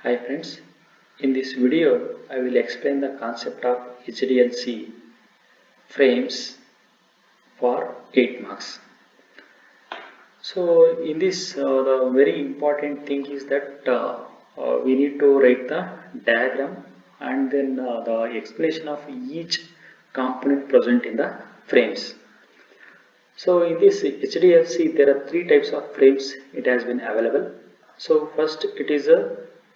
Hi friends, in this video I will explain the concept of HDLC frames for 8 marks. So in this the very important thing is that we need to write the diagram and then the explanation of each component present in the frames. So in this HDFC there are three types of frames it has been available. So first it is a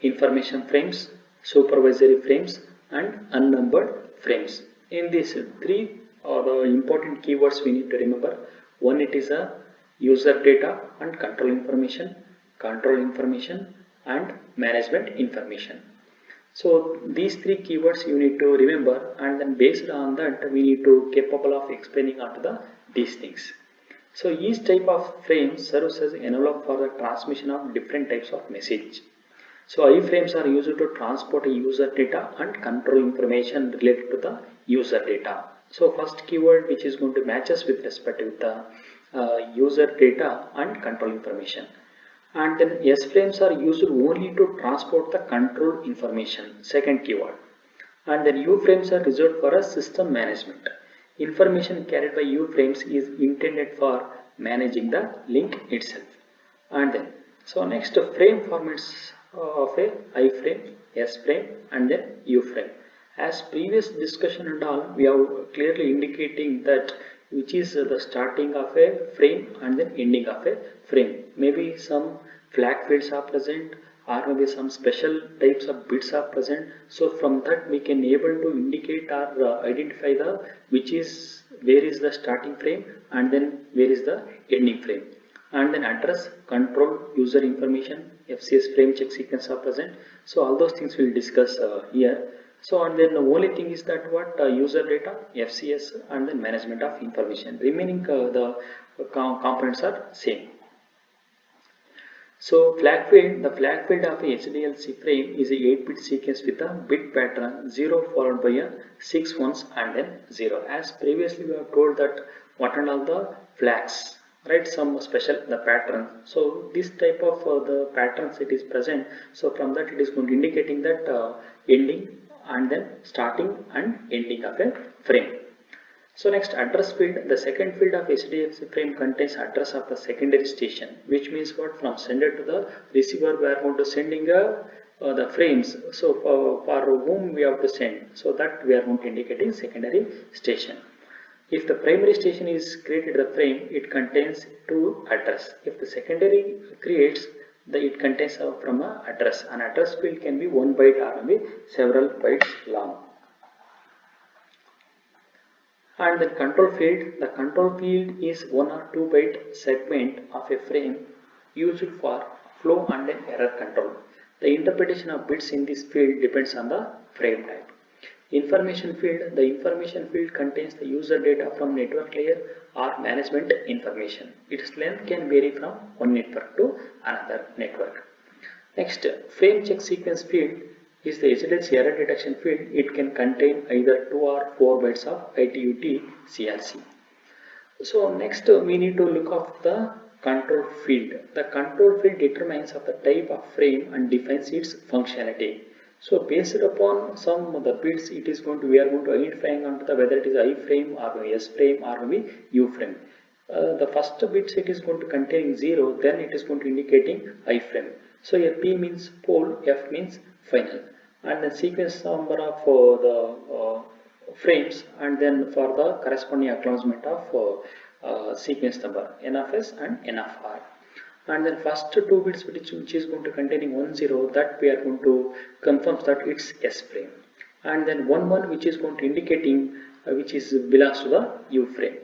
information frames, supervisory frames and unnumbered frames. In these three the important keywords we need to remember. One, it is a user data and control information and management information. So these three keywords you need to remember, and then based on that we need to capable of explaining onto these things. So each type of frame serves as envelope for the transmission of different types of message. So iframes are used to transport a user data and control information related to the user data. So first keyword which is going to match us with respect to the user data and control information. And then S frames are used only to transport the control information, second keyword. And then U frames are reserved for a system management. Information carried by U frames is intended for managing the link itself. And then, so next frame formats of a I frame, S frame and then U frame. As previous discussion and all, we have clearly indicating that which is the starting of a frame and then ending of a frame. Maybe some flag fields are present or maybe some special types of bits are present. So from that we can able to indicate or identify the where is the starting frame and then where is the ending frame. And then address, control, user information, FCS frame check sequence are present. So all those things we'll discuss here. So and then the only thing is that what user data, FCS and then management of information. Remaining the components are same. So flag field, the flag field of a HDLC frame is a 8-bit sequence with a bit pattern 0 followed by a 6 ones and then 0. As previously we have told that what and all the flags, right, some special the pattern. So this type of the patterns it is present. So from that it is going to indicating that ending and then starting and ending of a frame. So next address field, the second field of HDFC frame contains address of the secondary station, which means what, from sender to the receiver we are going to sending the frames. So for whom we have to send, so that we are going to indicating secondary station. If the primary station is created the frame, it contains two address. If the secondary creates, it contains from a address. An address field can be 1 byte or maybe several bytes long. And the control field, the control field is 1 or 2 byte segment of a frame used for flow and error control. The interpretation of bits in this field depends on the frame type. Information field, the information field contains the user data from network layer or management information. Its length can vary from one network to another network. Next, frame check sequence field is the HDLC error detection field. It can contain either 2 or 4 bytes of ITUT CRC. So next we need to look at the control field. The control field determines of the type of frame and defines its functionality. So based upon some of the bits, it is going to we are going to identifying onto the whether it is I frame or S frame or maybe U frame. The first bits it is going to contain 0, then it is going to indicating I frame. So here P means pole, F means final, and the sequence number of the frames, and then for the corresponding acknowledgement of sequence number N of S and N of R. And then first 2 bits which is going to containing 1 0, that we are going to confirm that it's S frame, and then 1 1 which is going to indicating which is belongs to the U frame.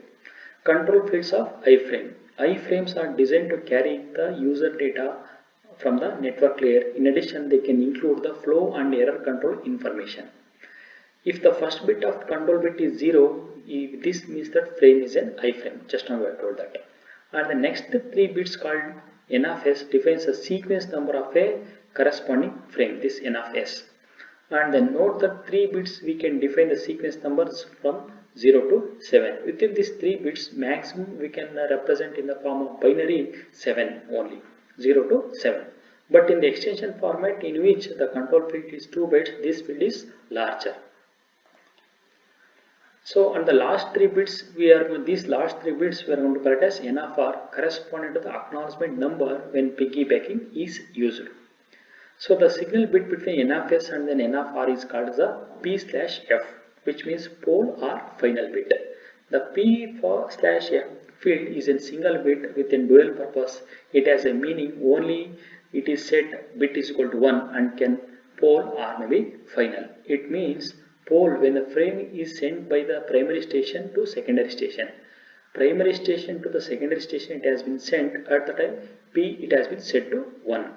Control fields of I frame. I frames are designed to carry the user data from the network layer. In addition, they can include the flow and error control information. If the first bit of control bit is 0, this means that frame is an I frame. Just now we have told that. And the next 3 bits called N of S defines a sequence number of a corresponding frame, this N of S. And then note that 3 bits we can define the sequence numbers from 0 to 7. Within these 3 bits, maximum we can represent in the form of binary 7 only, 0 to 7. But in the extension format in which the control field is 2 bytes, this field is larger. So on the last 3 bits, these last 3 bits we are going to collect as N of R corresponding to the acknowledgement number when piggybacking is used. So the signal bit between N of S and then N of R is called the P/F, which means pole or final bit. The P/F field is a single bit with a dual purpose. It has a meaning only it is set bit is equal to 1 and can pole or maybe final. It means pole when the frame is sent by the primary station to secondary station. Primary station to the secondary station it has been sent at the time P it has been set to 1.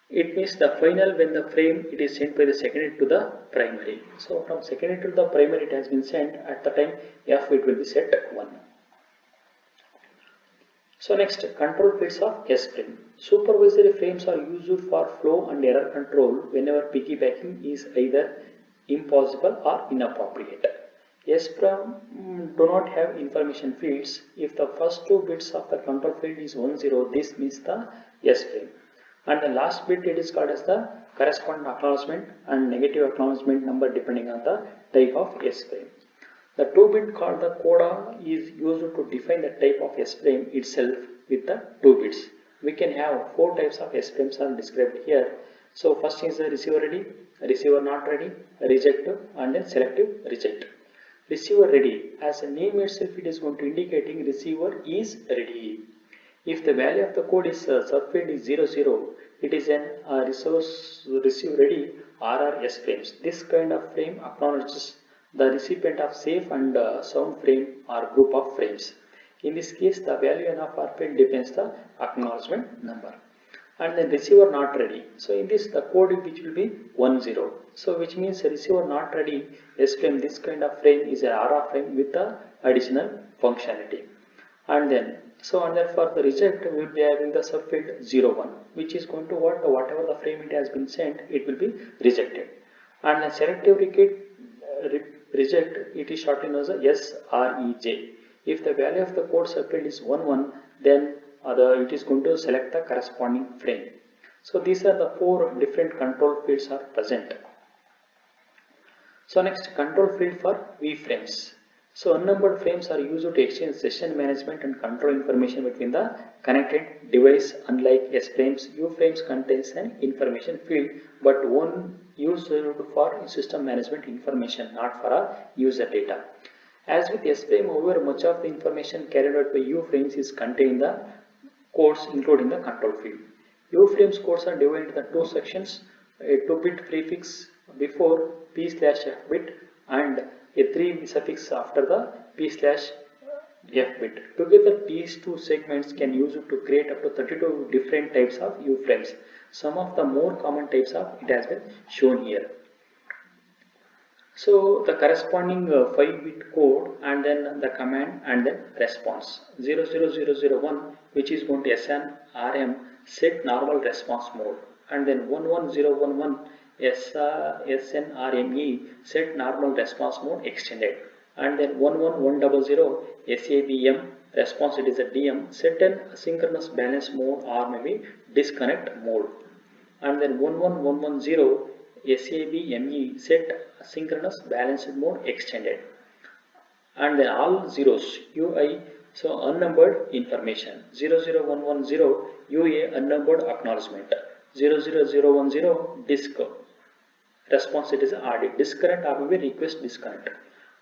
It means the final when the frame it is sent by the secondary to the primary. So from secondary to the primary it has been sent at the time F it will be set 1. So next, control fields of S frame. Supervisory frames are used for flow and error control whenever piggybacking is either impossible or inappropriate. S frame do not have information fields. If the first 2 bits of the control field is 10, this means the S frame. And the last bit it is called as the corresponding acknowledgement and negative acknowledgement number depending on the type of S frame. The 2-bit called the coda is used to define the type of S frame itself with the 2 bits. We can have 4 types of S frames are described here. So first is the receiver ready, receiver not ready, reject and then selective reject. Receiver ready, as a name itself it is going to indicating receiver is ready. If the value of the code is subfield is 00, it is an receive ready RRS frames. This kind of frame acknowledges the recipient of safe and sound frame or group of frames. In this case, the value N of R field depends the acknowledgement number. And then receiver not ready. So in this the code which will be 10. So which means receiver not ready S frame, this kind of frame is an RR frame with the additional functionality. And then for the reject we will be having the subfield 01, which is going to whatever the frame it has been sent, it will be rejected. And the selective reject it is shortened as a SREJ. If the value of the code subfield is 11, then it is going to select the corresponding frame. So these are the 4 different control fields are present. So next, control field for V frames. So unnumbered frames are used to exchange session management and control information between the connected device. Unlike S frames, U frames contains an information field but one used for system management information, not for a user data. As with S frame, however, much of the information carried out by U frames is contained in the codes including the control field. U frames codes are divided into 2 sections, a 2-bit prefix before P/F bit and a 3 suffix after the P/F bit. Together these 2 segments can use it to create up to 32 different types of U frames. Some of the more common types of it has been shown here. So the corresponding 5-bit code and then the command and then response. 00001 which is going to SNRM set normal response mode, and then 11011 SNRME set normal response mode extended, and then 11100 SABM response it is a DM set an asynchronous balance mode or maybe disconnect mode, and then 11110 SABME set asynchronous balanced mode extended, and then all zeros UI, so unnumbered information. 00110 UA unnumbered acknowledgement, 00010 disk response it is RD disconnect or maybe request disconnect,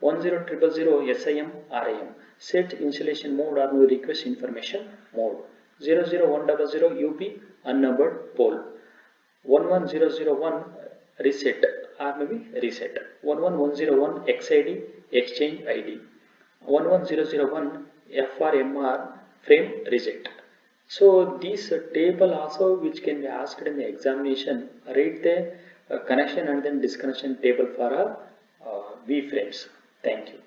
10000 SIM RIM set installation mode or maybe request information mode, 00100 UP unnumbered pole, 11001 reset or maybe reset, 11101 XID exchange ID, 11001 FRMR frame reject. So this table also which can be asked in the examination, write the connection and then disconnection table for V frames. Thank you.